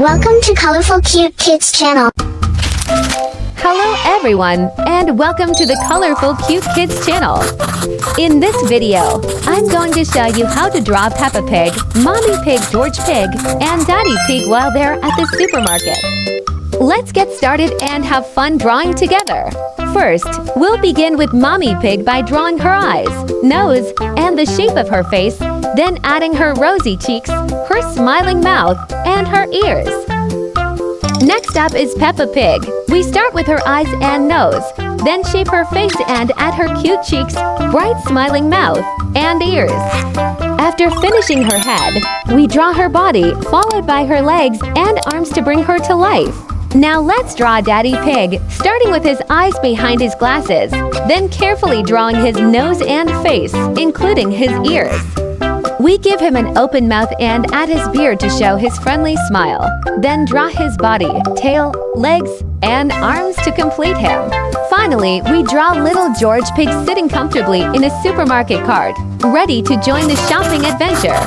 Welcome to Colorful Cute Kids channel. Hello everyone, and welcome to the Colorful Cute Kids channel. In this video, I'm going to show you how to draw Peppa Pig, Mommy Pig, George Pig, and Daddy Pig while they're at the supermarket. Let's get started and have fun drawing together. First, we'll begin with Mommy Pig by drawing her eyes, nose, and the shape of her face, then adding her rosy cheeks, her smiling mouth, and her ears. Next up is Peppa Pig. We start with her eyes and nose, then shape her face and add her cute cheeks, bright smiling mouth, and ears. After finishing her head, we draw her body, followed by her legs and arms to bring her to life. Now let's draw Daddy Pig, starting with his eyes behind his glasses, then carefully drawing his nose and face, including his ears. We give him an open mouth and add his beard to show his friendly smile. Then draw his body, tail, legs, and arms to complete him. Finally, we draw little George Pig sitting comfortably in a supermarket cart, ready to join the shopping adventure.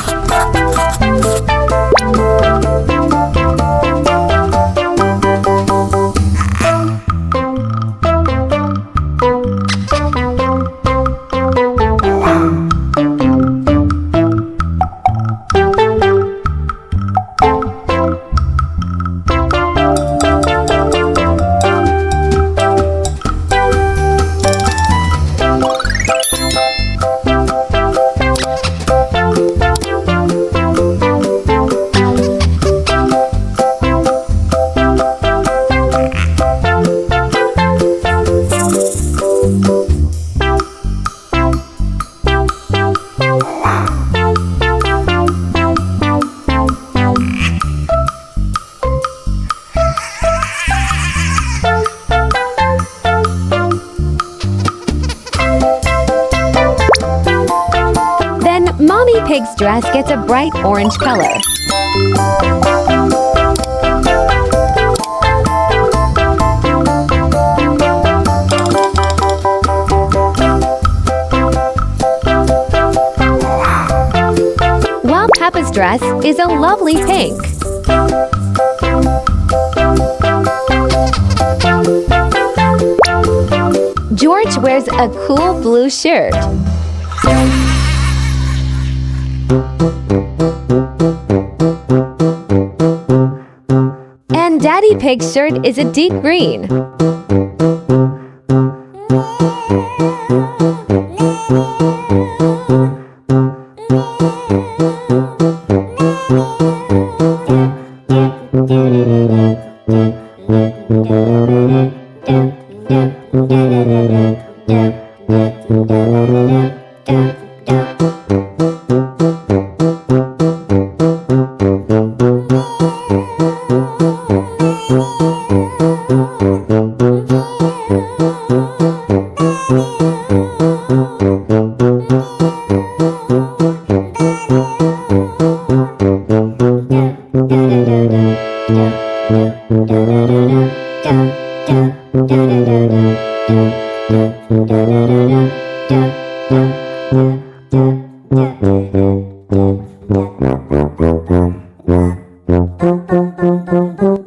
Mommy Pig's dress gets a bright orange color. While Peppa's dress is a lovely pink. George wears a cool blue shirt. And Daddy Pig's shirt is a deep green.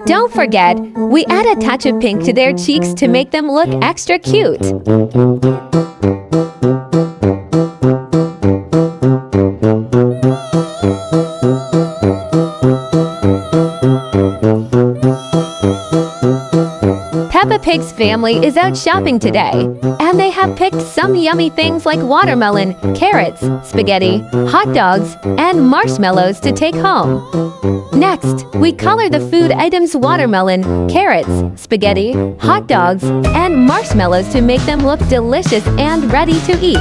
Don't forget, we add a touch of pink to their cheeks to make them look extra cute. Peppa Pig's family is out shopping today, and they have picked some yummy things like watermelon, carrots, spaghetti, hot dogs, and marshmallows to take home. Next, we color the food items watermelon, carrots, spaghetti, hot dogs, and marshmallows to make them look delicious and ready to eat.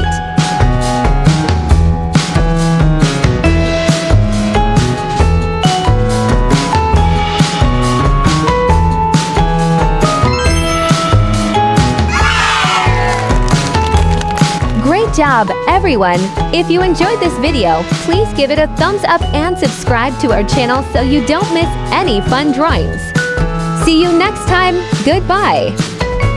Great job, everyone! If you enjoyed this video, please give it a thumbs up and subscribe to our channel so you don't miss any fun drawings. See you next time. Goodbye!